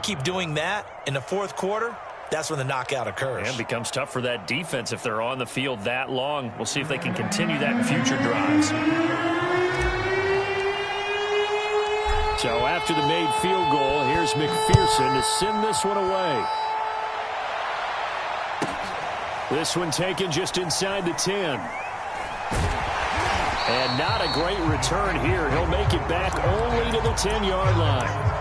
Keep doing that in the fourth quarter, that's when the knockout occurs. And it becomes tough for that defense if they're on the field that long. We'll see if they can continue that in future drives. So after the made field goal, here's McPherson to send this one away. This one taken just inside the 10. And not a great return here. He'll make it back only to the 10-yard line.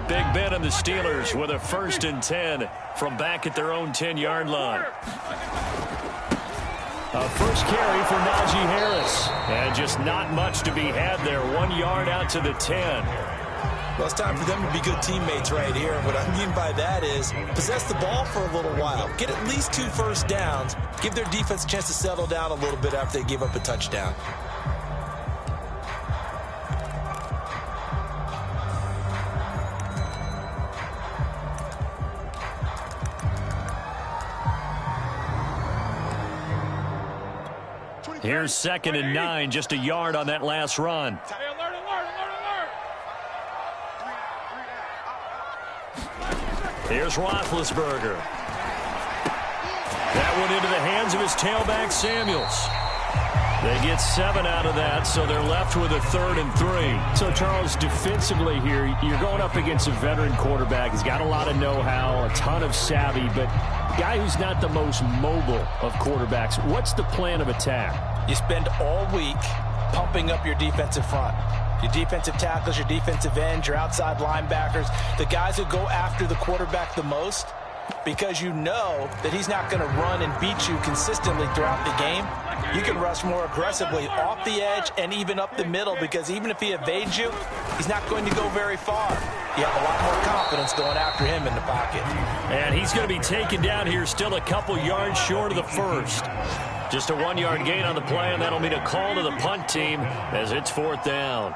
Big Ben and the Steelers with a 1st and 10 from back at their own 10-yard line. A first carry for Najee Harris. And just not much to be had there. 1 yard out to the 10. Well, it's time for them to be good teammates right here. And what I mean by that is possess the ball for a little while. Get at least 2 first downs. Give their defense a chance to settle down a little bit after they give up a touchdown. Here's 2nd and 9, just a yard on that last run. Here's Roethlisberger. That one into the hands of his tailback, Samuels. They get 7 out of that, so they're left with a 3rd and 3. So, Charles, defensively here, you're going up against a veteran quarterback. He's got a lot of know-how, a ton of savvy, but a guy who's not the most mobile of quarterbacks. What's the plan of attack? You spend all week pumping up your defensive front. Your defensive tackles, your defensive ends, your outside linebackers, the guys who go after the quarterback the most, because you know that he's not going to run and beat you consistently throughout the game. You can rush more aggressively off the edge and even up the middle, because even if he evades you, he's not going to go very far. You have a lot more confidence going after him in the pocket. And he's going to be taken down here still a couple yards short of the first. Just a 1-yard gain on the play, and that'll mean a call to the punt team as it's 4th down.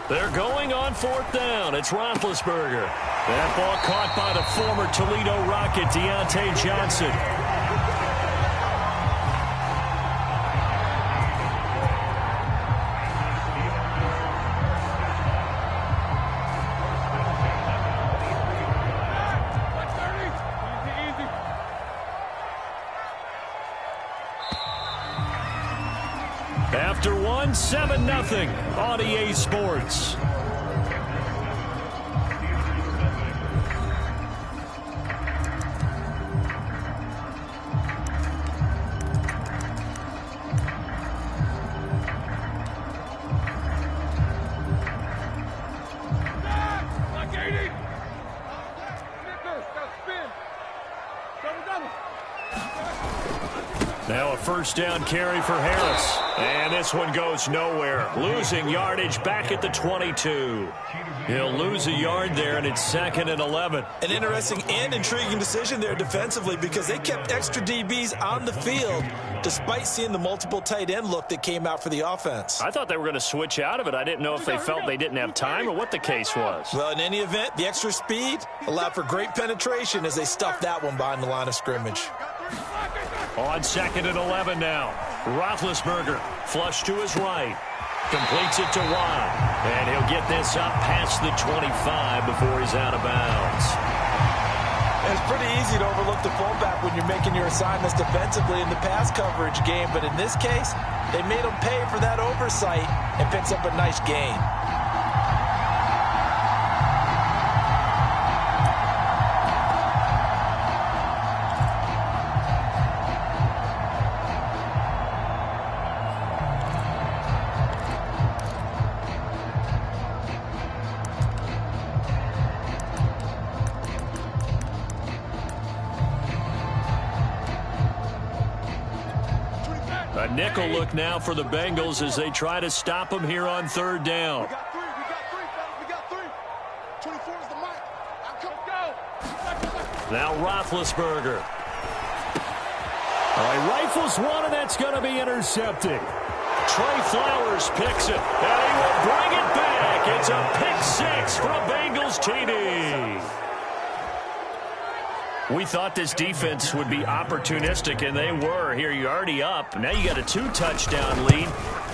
They're going on 4th down. It's Roethlisberger. That ball caught by the former Toledo Rocket, Deontay Johnson. After 7-0 on EA Sports. Now a 1st down carry for Harris. And this one goes nowhere. Losing yardage back at the 22. He'll lose a yard there, and it's 2nd and 11. An interesting and intriguing decision there defensively, because they kept extra DBs on the field despite seeing the multiple tight end look that came out for the offense. I thought they were going to switch out of it. I didn't know if they felt they didn't have time or what the case was. Well, in any event, the extra speed allowed for great penetration as they stuffed that one behind the line of scrimmage. On 2nd and 11 now. Roethlisberger flush to his right. Completes it to Watt. And he'll get this up past the 25 before he's out of bounds. It's pretty easy to overlook the fullback when you're making your assignments defensively in the pass coverage game. But in this case, they made him pay for that oversight and picks up a nice gain. nickel look now for the Bengals as they try to stop him here on third down. We got three, fellas. We got three. 24 is the mic. Go. Now Roethlisberger. All right, rifles one, and that's going to be intercepted. Trey Flowers picks it, and he will bring it back. It's a pick six for a Bengals TD. We thought this defense would be opportunistic, and they were. Here, you're already up. Now you got a 2-touchdown lead.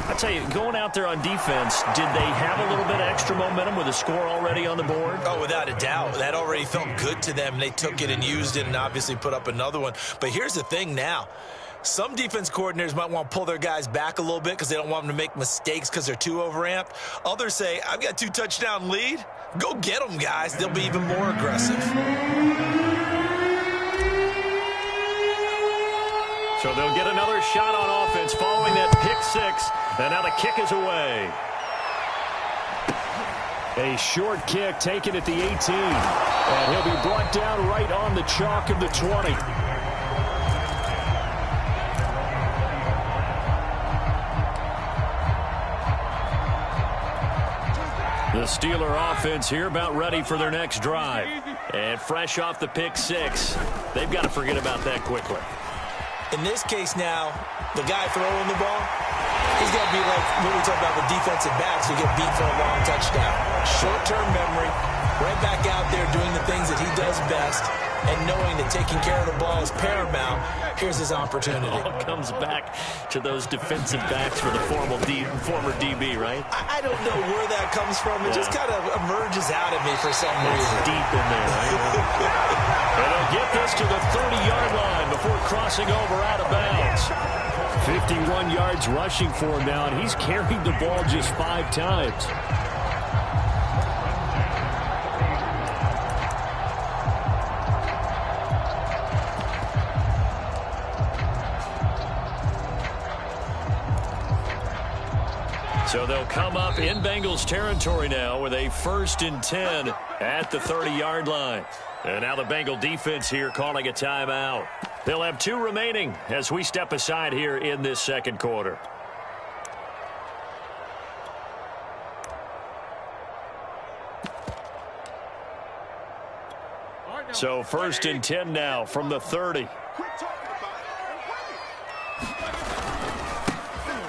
I tell you, going out there on defense, did they have a little bit of extra momentum with a score already on the board? Oh, without a doubt. That already felt good to them. They took it and used it and obviously put up another one. But here's the thing now. Some defense coordinators might want to pull their guys back a little bit because they don't want them to make mistakes because they're too overamped. Others say, I've got a 2-touchdown lead. Go get them, guys. They'll be even more aggressive. So they'll get another shot on offense following that pick six. And now the kick is away. A short kick taken at the 18. And he'll be brought down right on the chalk of the 20. The Steeler offense here about ready for their next drive. And fresh off the pick six, they've got to forget about that quickly. In this case now, the guy throwing the ball, he's got to be like when we talk about the defensive backs who get beat for a long touchdown. Short-term memory, right back out there doing the things that he does best, and knowing that taking care of the ball is paramount. Here's his opportunity. It all comes back to those defensive backs for the former DB, right? I don't know where that comes from. It just kind of emerges out of me for some reason. It's deep in there, right? And they'll get this to the 30-yard line before crossing over out of bounds. 51 yards rushing for him now, and he's carried the ball just 5 times. So they'll come up in Bengals territory now with a 1st and 10 at the 30-yard line. And now the Bengal defense here calling a timeout. They'll have 2 remaining as we step aside here in this second quarter. So 1st and 10 now from the 30.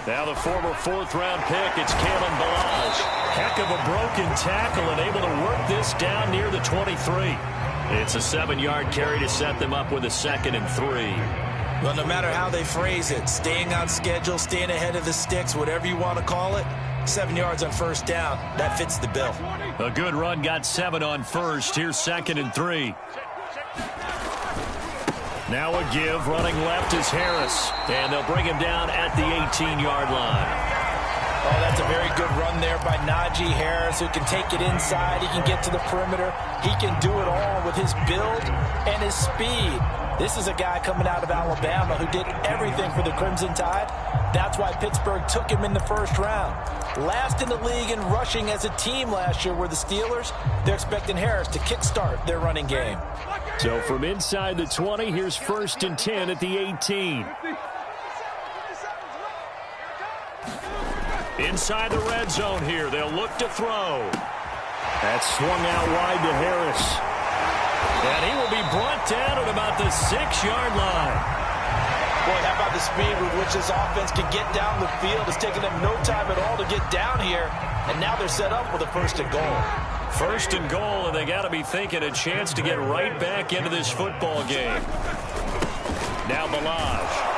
Now the former 4th-round pick, it's Kalen Ballage. Heck of a broken tackle and able to work this down near the 23. It's a 7-yard carry to set them up with a 2nd and 3. Well, no matter how they phrase it, staying on schedule, staying ahead of the sticks, whatever you want to call it, 7 yards on 1st down, that fits the bill. A good run, got 7 on 1st. Here's 2nd and 3. Now a give, running left is Harris. And they'll bring him down at the 18-yard line. Oh, that's a very good run there by Najee Harris, who can take it inside. He can get to the perimeter. He can do it all with his build and his speed. This is a guy coming out of Alabama who did everything for the Crimson Tide. That's why Pittsburgh took him in the 1st round. Last in the league in rushing as a team last year were the Steelers. They're expecting Harris to kickstart their running game. So from inside the 20, here's 1st and 10 at the 18. Inside the red zone here, they'll look to throw. That's swung out wide to Harris. And he will be brought down at about the 6-yard line. Boy, how about the speed with which this offense can get down the field? It's taken them no time at all to get down here, and now they're set up with a 1st and goal. 1st and goal, and they got to be thinking a chance to get right back into this football game. Now Ballage.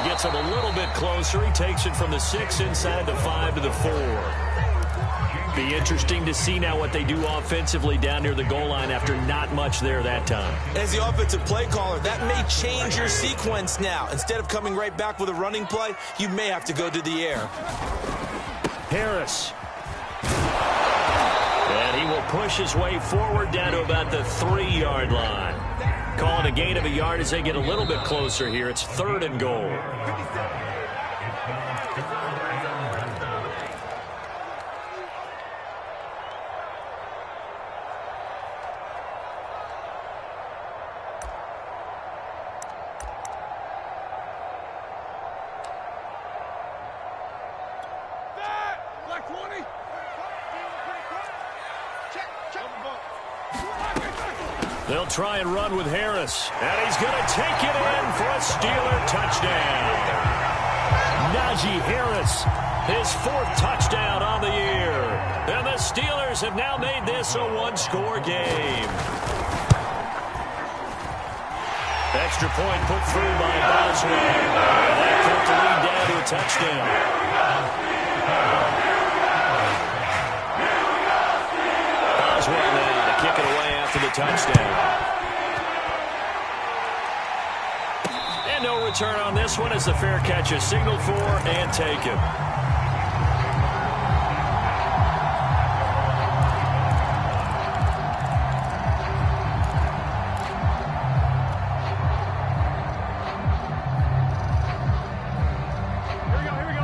He gets it a little bit closer. He takes it from the 6 inside the 5 to the 4. Be interesting to see now what they do offensively down near the goal line after not much there that time. As the offensive play caller, that may change your sequence now. Instead of coming right back with a running play, you may have to go to the air. Harris. And he will push his way forward down to about the 3-yard line. Calling a gain of a yard as they get a little bit closer here. It's 3rd and goal. They'll try and run with Harris. And he's going to take it in for a Steeler touchdown. Najee Harris, his 4th touchdown on the year. And the Steelers have now made this a 1-score game. Extra point put through by Boswell. And that put the lead down to a touchdown. Boswell now to kick it away after the touchdown. And no return on this one as the fair catch is signaled for and taken.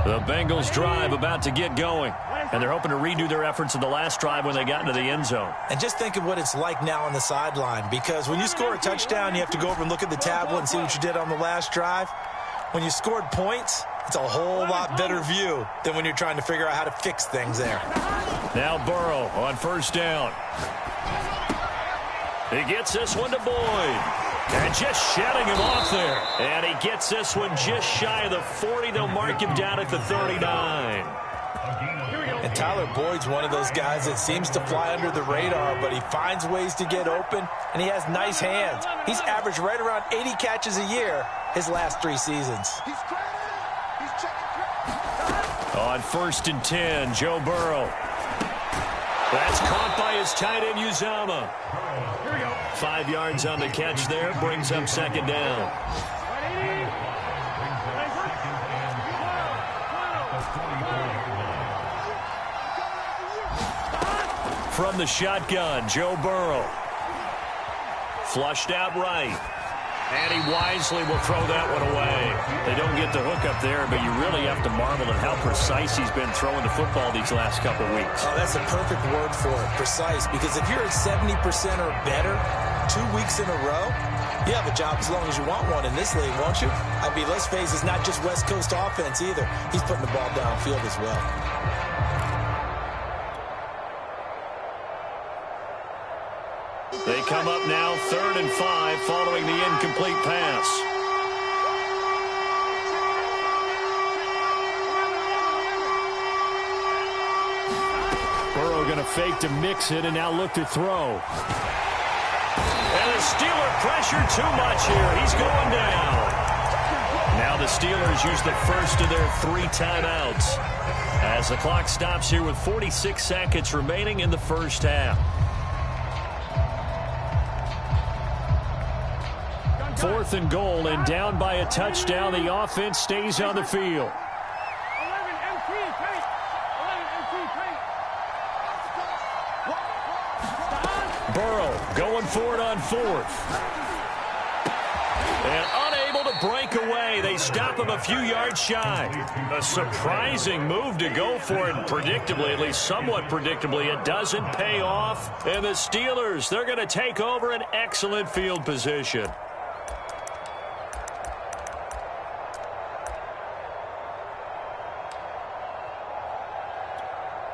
The Bengals drive about to get going, and they're hoping to redo their efforts in the last drive when they got into the end zone. And just think of what it's like now on the sideline, because when you score a touchdown, you have to go over and look at the tablet and see what you did on the last drive. When you scored points, it's a whole lot better view than when you're trying to figure out how to fix things there. Now Burrow on 1st down. He gets this one to Boyd. And just shutting him off there. And he gets this one just shy of the 40. They'll mark him down at the 39. And Tyler Boyd's one of those guys that seems to fly under the radar, but he finds ways to get open, and he has nice hands. He's averaged right around 80 catches a year his last 3 seasons. On 1st and 10, Joe Burrow. That's caught by his tight end, Uzomah. 5 yards on the catch there, brings up 2nd down. From the shotgun, Joe Burrow. Flushed out right. And he wisely will throw that one away. They don't get the hook up there, but you really have to marvel at how precise he's been throwing the football these last couple of weeks. Oh, that's a perfect word for it, precise, because if you're at 70% or better 2 weeks in a row, you have a job as long as you want one in this league, won't you? I mean, let's face it, it's not just West Coast offense either. He's putting the ball downfield as well. They come up now 3rd and 5 following the incomplete pass. Burrow going to fake to mix it and now look to throw. And the Steeler pressure too much here. He's going down. Now the Steelers use the first of their 3 timeouts as the clock stops here with 46 seconds remaining in the first half. 4th and goal, and down by a touchdown. The offense stays on the field. Burrow going for it on 4th. And unable to break away. They stop him a few yards shy. A surprising move to go for it. Predictably, at least somewhat predictably, it doesn't pay off. And the Steelers, they're going to take over an excellent field position.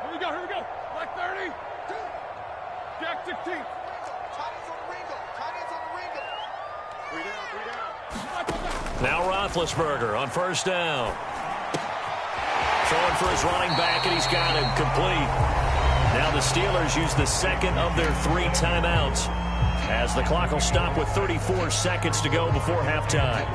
Here we go. Black 30. Jack 16. Now Roethlisberger on 1st down. Throwing for his running back, and he's got him complete. Now the Steelers use the 2nd of their 3 timeouts as the clock will stop with 34 seconds to go before halftime.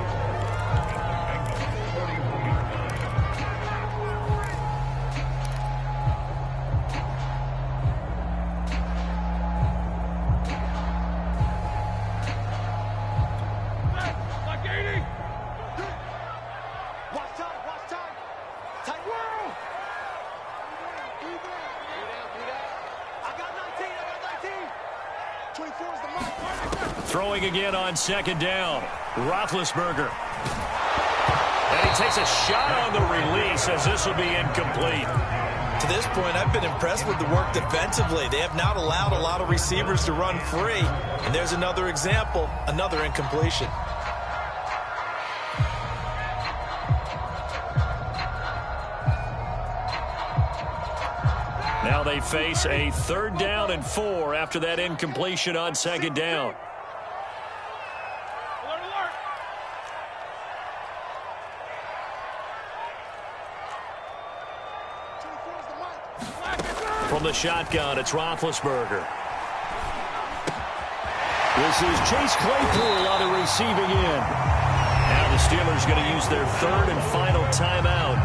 Throwing again on 2nd down. Roethlisberger. And he takes a shot on the release as this will be incomplete. To this point, I've been impressed with the work defensively. They have not allowed a lot of receivers to run free. And there's another example, another incompletion. Now they face a 3rd down and 4 after that incompletion on 2nd down. From the shotgun, it's Roethlisberger. This is Chase Claypool on the receiving end. Now the Steelers going to use their third and final timeout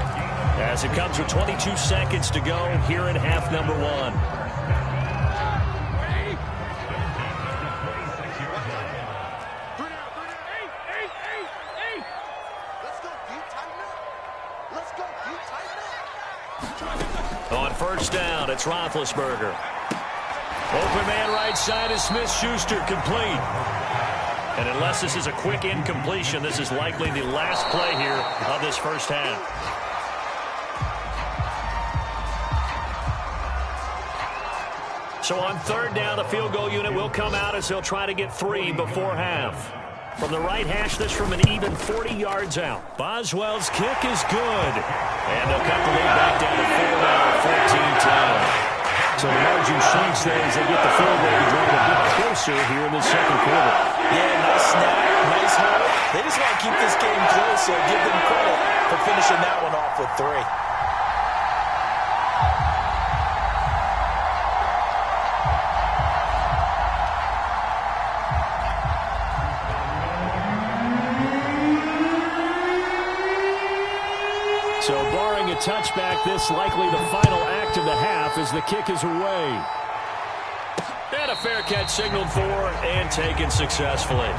as it comes with 22 seconds to go here in half number one. On first down, it's Roethlisberger. Open man right side is Smith-Schuster, complete. And unless this is a quick incompletion, this is likely the last play here of this first half. So on third down, the field goal unit will come out as they'll try to get 3 before half. From the right hash, this from an even 40 yards out. Boswell's kick is good. And they'll cut the lead back down to 4 now, 14-10. So the margin shrinks there as they get the field goal to drive a bit closer here in the second quarter. Yeah, nice snap, nice hold. They just want to keep this game close, so give them credit for finishing that one off with 3. So barring a touchback, this likely the final act of the half as the kick is away. And a fair catch signaled for and taken successfully.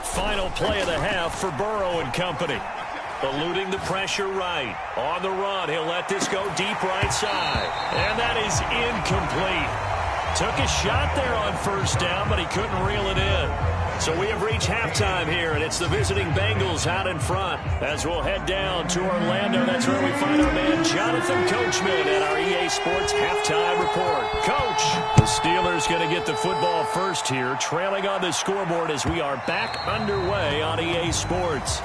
Final play of the half for Burrow and company. Eluding the pressure right. On the run, he'll let this go deep right side. And that is incomplete. Took a shot there on first down, but he couldn't reel it in. So we have reached halftime here, and it's the visiting Bengals out in front. As we'll head down to Orlando, that's where we find our man Jonathan Coachman at our EA Sports Halftime Report. Coach, the Steelers going to get the football first here, trailing on the scoreboard as we are back underway on EA Sports.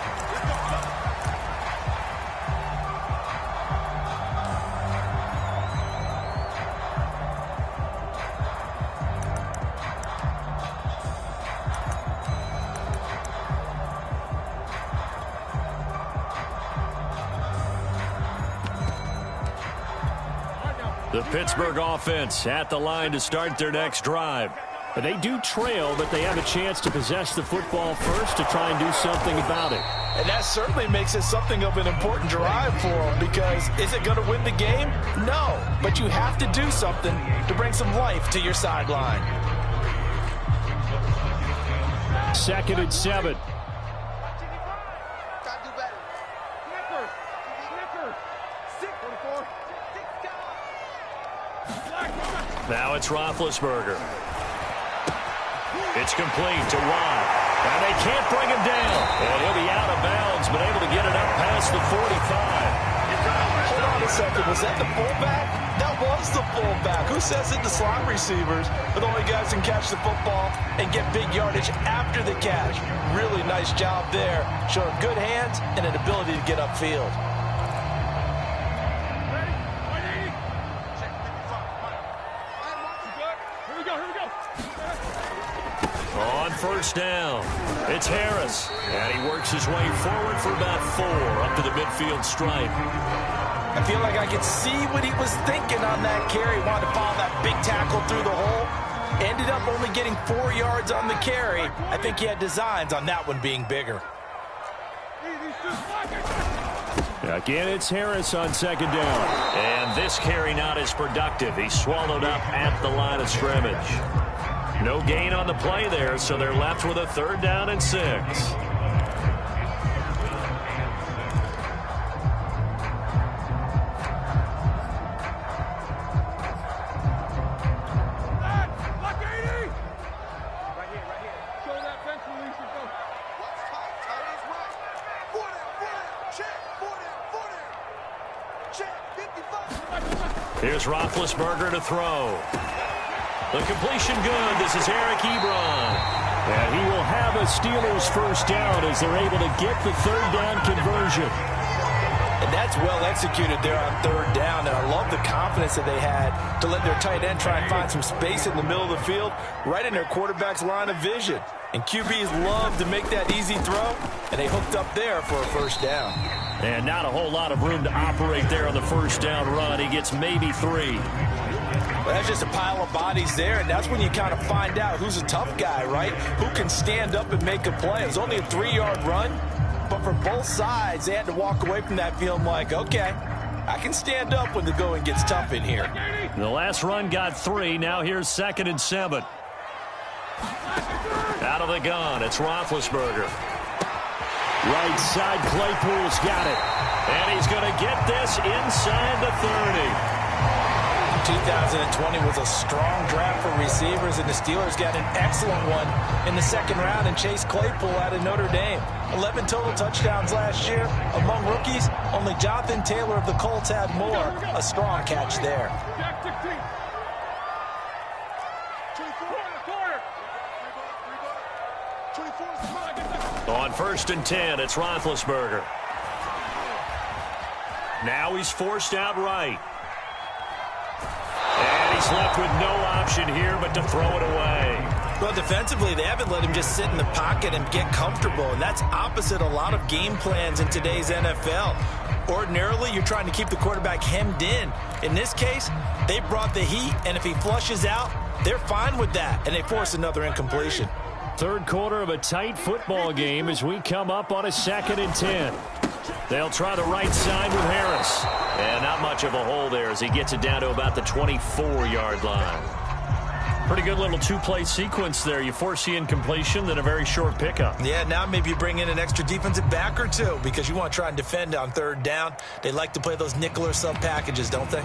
The Pittsburgh offense at the line to start their next drive. They do trail, but they have a chance to possess the football first to try and do something about it. And that certainly makes it something of an important drive for them, because is it going to win the game? No, but you have to do something to bring some life to your sideline. 2nd and 7. Now it's Roethlisberger. It's complete to Watt. And they can't bring him down. And he'll be out of bounds, but able to get it up past the 45. Hold on a second. Was that the fullback? That was the fullback. Who says it? The slot receivers are the only guys who can catch the football and get big yardage after the catch. Really nice job there. Showing good hands and an ability to get upfield. On first down, it's Harris. And he works his way forward for about 4 up to the midfield stripe. I feel like I could see what he was thinking on that carry. Wanted to follow that big tackle through the hole. Ended up only getting 4 yards on the carry. I think he had designs on that one being bigger. Again, it's Harris on 2nd down. And this carry not as productive. He's swallowed up at the line of scrimmage. No gain on the play there, so they're left with a 3rd down and 6. Here's Roethlisberger to throw. The completion good. This is Eric Ebron. And he will have a Steelers first down as they're able to get the third down conversion. And that's well executed there on third down. And I love the confidence that they had to let their tight end try and find some space in the middle of the field, right in their quarterback's line of vision. And QBs love to make that easy throw, and they hooked up there for a first down. And not a whole lot of room to operate there on the first down run. He gets maybe 3. Well, that's just a pile of bodies there, and that's when you kind of find out who's a tough guy, right? Who can stand up and make a play. It was only a 3-yard run, but for both sides, they had to walk away from that feeling like, okay, I can stand up when the going gets tough in here. The last run got 3. Now here's 2nd and 7. Out of the gun, it's Roethlisberger. Right side, Claypool's got it. And he's going to get this inside the 30. 2020 was a strong draft for receivers, and the Steelers got an excellent one in the second round and Chase Claypool out of Notre Dame. 11 total touchdowns last year. Among rookies, only Jonathan Taylor of the Colts had more. A strong catch there. On 1st and 10, it's Roethlisberger. Now he's forced out right. And he's left with no option here but to throw it away. Well, defensively, they haven't let him just sit in the pocket and get comfortable, and that's opposite a lot of game plans in today's NFL. Ordinarily, you're trying to keep the quarterback hemmed in. In this case, they brought the heat, and if he flushes out, they're fine with that, and they force another incompletion. Third quarter of a tight football game as we come up on a 2nd and 10. They'll try the right side with Harris. And not much of a hole there as he gets it down to about the 24-yard line. Pretty good little two-play sequence there. You force the incompletion, then a very short pickup. Yeah, now maybe you bring in an extra defensive back or two because you want to try and defend on third down. They like to play those nickel or sub packages, don't they?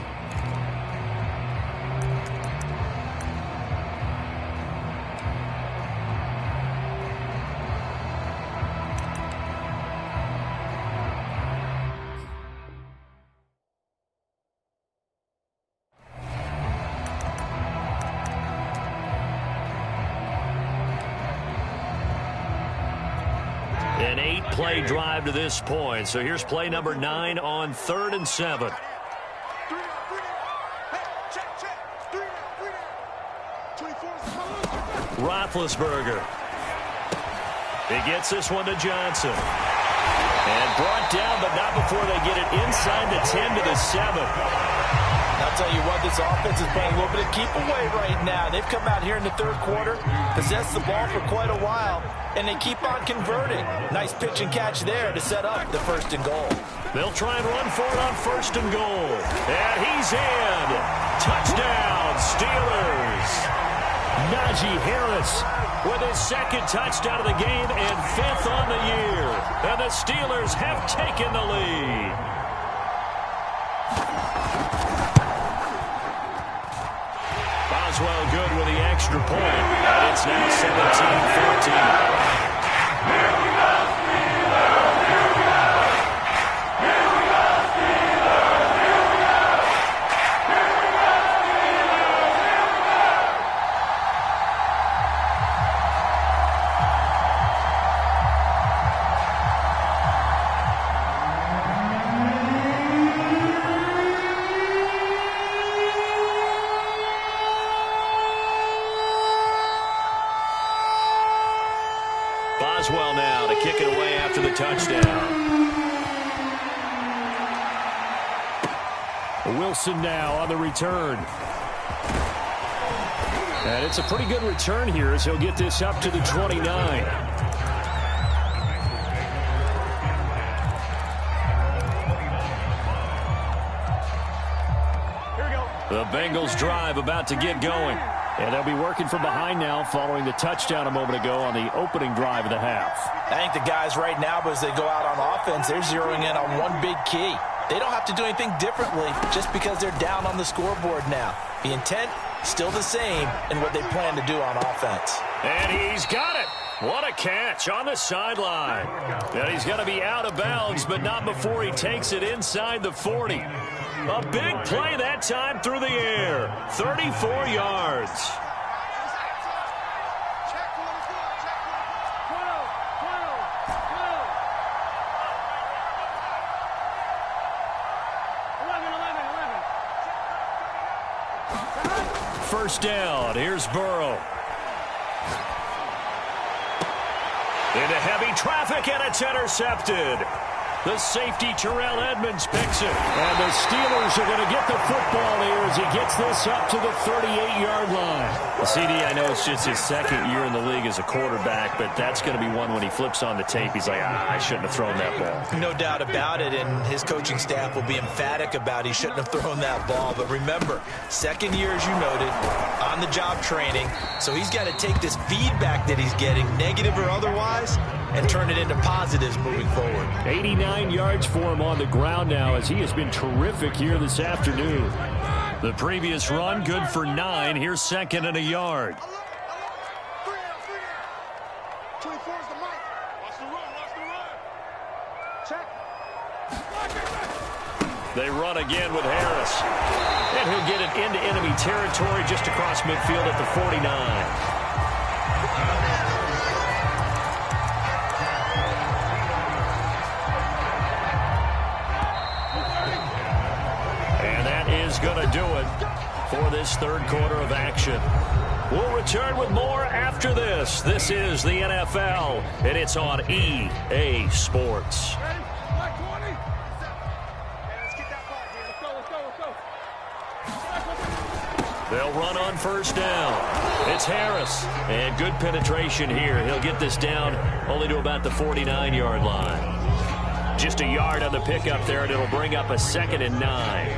An 8-play drive to this point. So here's play number 9 on 3rd and 7. Roethlisberger. He gets this one to Johnson. And brought down, but not before they get it inside the 10 to the 7. I'll tell you what, this offense is playing a little bit of keep away right now. They've come out here in the third quarter, possessed the ball for quite a while, and they keep on converting. Nice pitch and catch there to set up the 1st and goal. They'll try and run for it on 1st and goal. And he's in. Touchdown, Steelers. Najee Harris with his 2nd touchdown of the game and 5th on the year. And the Steelers have taken the lead. Boswell good with the extra point. And it's now 17-14. Boswell now to kick it away after the touchdown. Wilson now on the return. And it's a pretty good return here as he'll get this up to the 29. The Bengals drive about to get going. And they'll be working from behind now following the touchdown a moment ago on the opening drive of the half. I think the guys right now, as they go out on offense, they're zeroing in on one big key. They don't have to do anything differently just because they're down on the scoreboard now. The intent, still the same in what they plan to do on offense. And he's got it. What a catch on the sideline. And he's going to be out of bounds, but not before he takes it inside the 40. A big play that time through the air. 34 yards. first down. Here's Burrow. Into heavy traffic, and it's intercepted. The safety, Terrell Edmonds, picks it. And the Steelers are going to get the football here as he gets this up to the 38-yard line. Well, CD, I know it's just his second year in the league as a quarterback, but that's going to be one when he flips on the tape. He's like, I shouldn't have thrown that ball. No doubt about it, and his coaching staff will be emphatic about he shouldn't have thrown that ball. But remember, second year, as you noted, on-the-job training, so he's got to take this feedback that he's getting, negative or otherwise, and turn it into positives moving forward. 89 yards for him on the ground now as he has been terrific here this afternoon. The previous run, good for 9. Here's second and a yard. 24 is the mic. Watch the run, watch the run. Check. They run again with Harris. And he'll get it into enemy territory just across midfield at the 49. Going to do it for this third quarter of action. We'll return with more after this. This is the NFL, and it's on EA Sports. Ready? Black 20. Let's get that ball here. Let's go. They'll run on first down. It's Harris, and good penetration here. He'll get this down only to about the 49-yard line. Just a yard on the pickup there, and it'll bring up a 2nd and 9.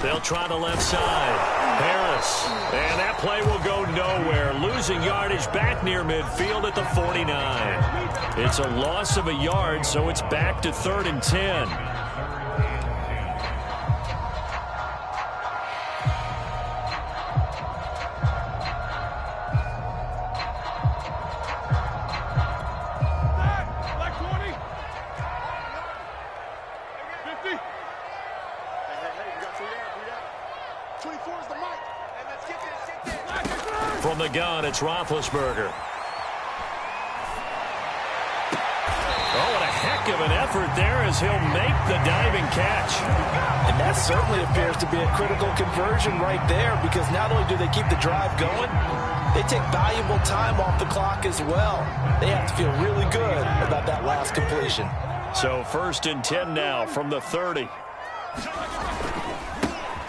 They'll try the left side. Harris. And that play will go nowhere. Losing yardage back near midfield at the 49. It's a loss of a yard, so it's back to 3rd and 10. From the gun, it's Roethlisberger. Oh, and a heck of an effort there as he'll make the diving catch. And that certainly appears to be a critical conversion right there, because not only do they keep the drive going, they take valuable time off the clock as well. They have to feel really good about that last completion. So 1st and 10 now from the 30.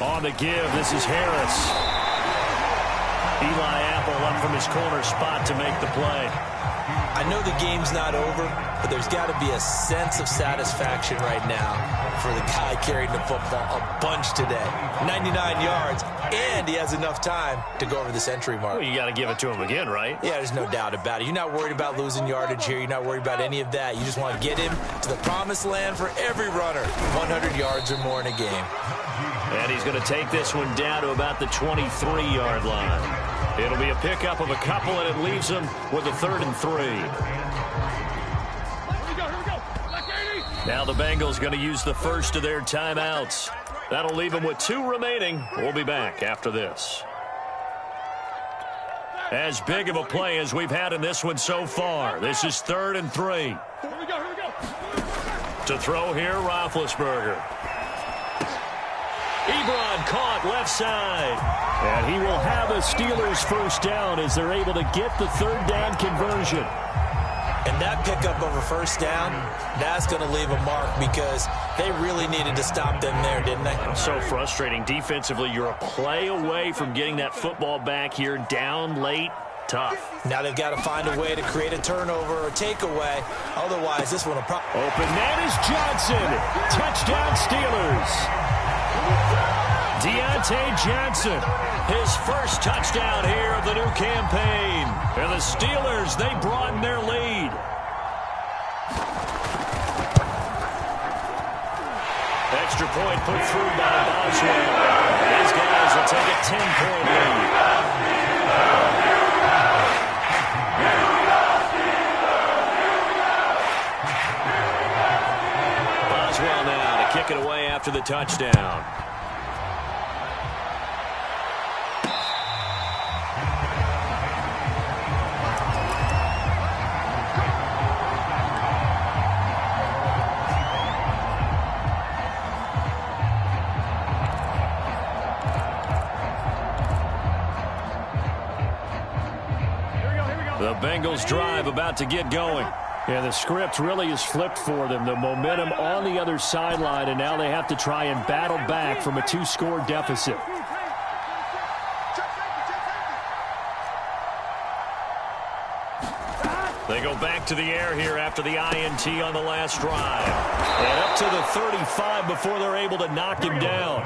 On the give, this is Harris. Eli Apple up from his corner spot to make the play. I know the game's not over, but there's got to be a sense of satisfaction right now for the guy carrying the football a bunch today. 99 yards, and he has enough time to go over the century mark. Well, you got to give it to him again, right? Yeah, there's no doubt about it. You're not worried about losing yardage here. You're not worried about any of that. You just want to get him to the promised land for every runner. 100 yards or more in a game. And he's going to take this one down to about the 23-yard line. It'll be a pickup of a couple, and it leaves him with a 3rd and 3. Here we go. Now the Bengals going to use the first of their timeouts. That'll leave them with 2 remaining. We'll be back after this. As big of a play as we've had in this one so far. This is 3rd and 3. Here we go. To throw here, Roethlisberger. Ebron caught left side. And he will have a Steelers first down as they're able to get the 3rd down conversion. And that pickup of a first down, that's going to leave a mark because they really needed to stop them there, didn't they? So frustrating. Defensively, you're a play away from getting that football back here down late. Tough. Now they've got to find a way to create a turnover or takeaway. Otherwise, this one will probably... Open man is Johnson. Touchdown Steelers. Deontay Johnson, his first touchdown here of the new campaign. And the Steelers, they broaden their lead. Extra point put through by Boswell. These guys will take a 10-point lead. Boswell now to kick it away after the touchdown. The Bengals drive about to get going. Yeah, the script really is flipped for them. The momentum on the other sideline, and now they have to try and battle back from a 2-score deficit. They go back to the air here after the INT on the last drive. And up to the 35 before they're able to knock him down.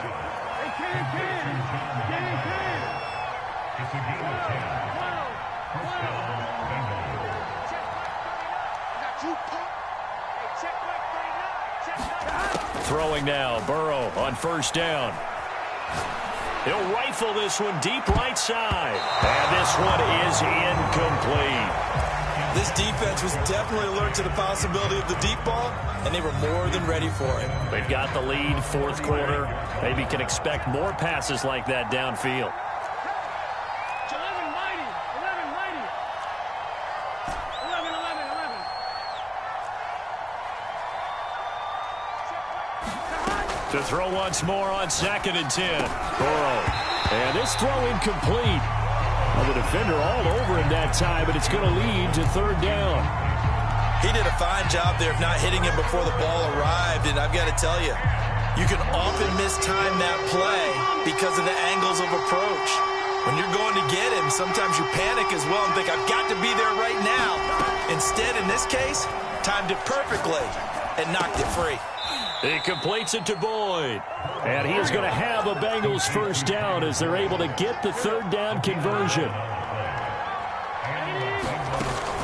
Throwing now, Burrow on first down. He'll rifle this one deep right side. And this one is incomplete. This defense was definitely alert to the possibility of the deep ball, and they were more than ready for it. They've got the lead, fourth quarter. Maybe can expect more passes like that downfield. To throw once more on 2nd and 10. Burrow. And this throw incomplete. Well, the defender all over him that time, but it's going to lead to 3rd down. He did a fine job there of not hitting him before the ball arrived, and I've got to tell you, you can often mistime that play because of the angles of approach. When you're going to get him, sometimes you panic as well and think, I've got to be there right now. Instead, in this case, timed it perfectly and knocked it free. He completes it to Boyd. And he is going to have a Bengals first down as they're able to get the 3rd down conversion.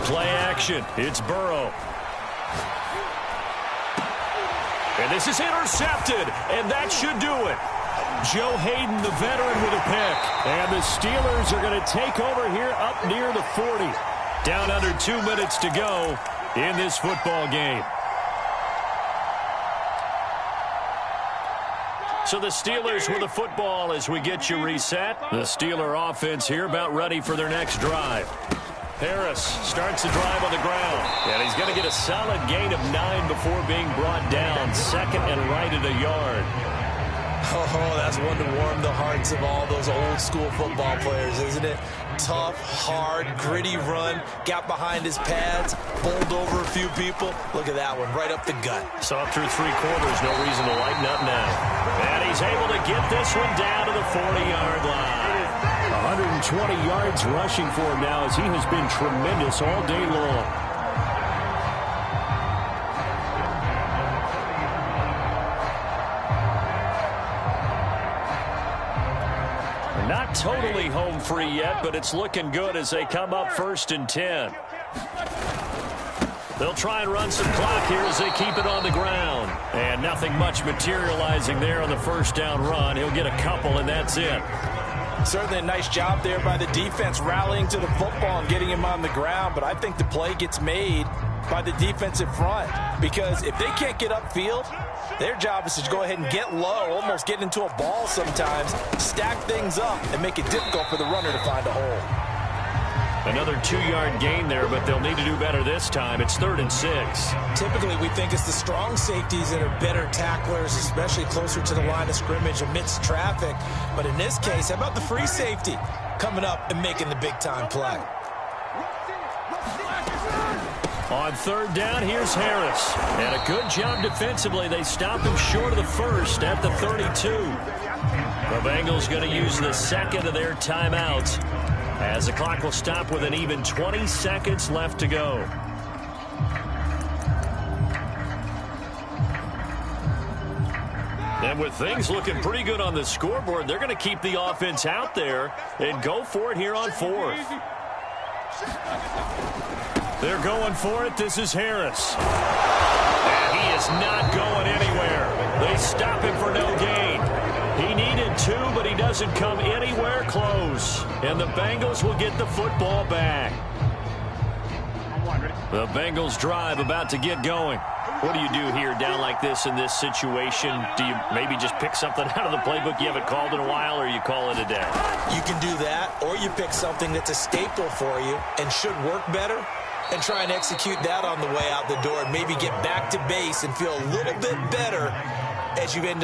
Play action. It's Burrow. And this is intercepted, and that should do it. Joe Hayden, the veteran, with a pick. And the Steelers are going to take over here up near the 40. Down under 2 minutes to go in this football game. So the Steelers with the football as we get you reset. The Steeler offense here about ready for their next drive. Harris starts the drive on the ground. And he's going to get a solid gain of 9 before being brought down. 2nd and right at a yard. Oh, that's one to warm the hearts of all those old school football players, isn't it? Tough, hard, gritty run. Got behind his pads, bowled over a few people. Look at that one, right up the gut. Saw through 3 quarters, no reason to lighten up now. And he's able to get this one down to the 40-yard line. 120 yards rushing for him now as he has been tremendous all day long. Not totally home free yet, but it's looking good as they come up 1st and 10. They'll try and run some clock here as they keep it on the ground. And nothing much materializing there on the 1st down run. He'll get a couple, and that's it. Certainly a nice job there by the defense rallying to the football and getting him on the ground, but I think the play gets made by the defensive front because if they can't get upfield, their job is to go ahead and get low, almost get into a ball sometimes, stack things up, and make it difficult for the runner to find a hole. Another 2-yard gain there, but they'll need to do better this time. It's 3rd and 6. Typically, we think it's the strong safeties that are better tacklers, especially closer to the line of scrimmage amidst traffic. But in this case, how about the free safety coming up and making the big-time play? On 3rd down, here's Harris. And a good job defensively. They stop him short of the 1st at the 32. The Bengals going to use the 2nd of their timeouts as the clock will stop with an even 20 seconds left to go. And with things looking pretty good on the scoreboard, they're going to keep the offense out there and go for it here on 4th. They're going for it. This is Harris. And he is not going anywhere. They stop him for no gain. He needed 2, but he doesn't come anywhere close. And the Bengals will get the football back. The Bengals drive about to get going. What do you do here down like this in this situation? Do you maybe just pick something out of the playbook you haven't called in a while, or you call it a day? You can do that, or you pick something that's a staple for you and should work better and try and execute that on the way out the door and maybe get back to base and feel a little bit better as you end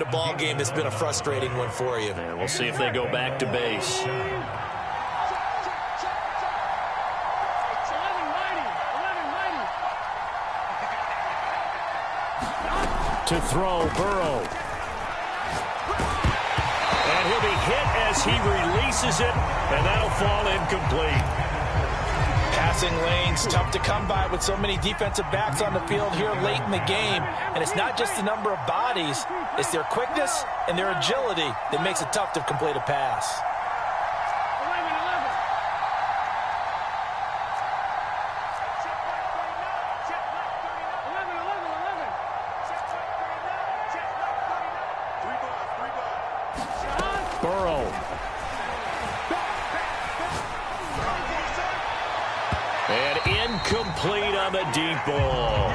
a ball game that's been a frustrating one for you. And we'll see if they go back to base. To throw, Burrow. And he'll be hit as he releases it, and that'll fall incomplete. Passing lanes, tough to come by with so many defensive backs on the field here late in the game. And it's not just the number of bodies, it's their quickness and their agility that makes it tough to complete a pass. Burrow. And incomplete on the deep ball.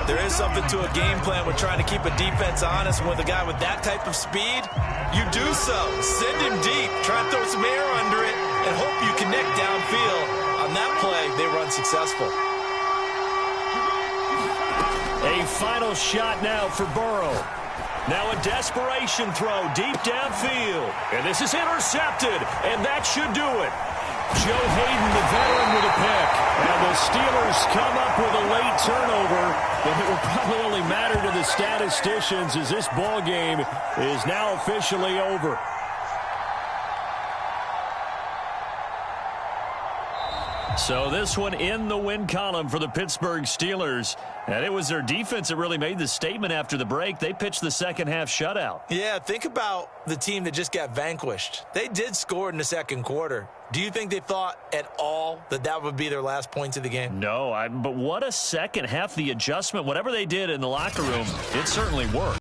There is something to a game plan with trying to keep a defense honest. With a guy with that type of speed, you do so. Send him deep. Try and throw some air under it and hope you connect downfield. On that play, they were unsuccessful. A final shot now for Burrow. Now a desperation throw deep downfield. And this is intercepted, and that should do it. Joe Hayden, the veteran, with a pick. And the Steelers come up with a late turnover, but it will probably only matter to the statisticians as this ball game is now officially over. So this one in the win column for the Pittsburgh Steelers. And it was their defense that really made the statement after the break. They pitched the second half shutout. Yeah, think about the team that just got vanquished. They did score in the second quarter. Do you think they thought at all that that would be their last points of the game? No, but what a second half. The adjustment, whatever they did in the locker room, it certainly worked.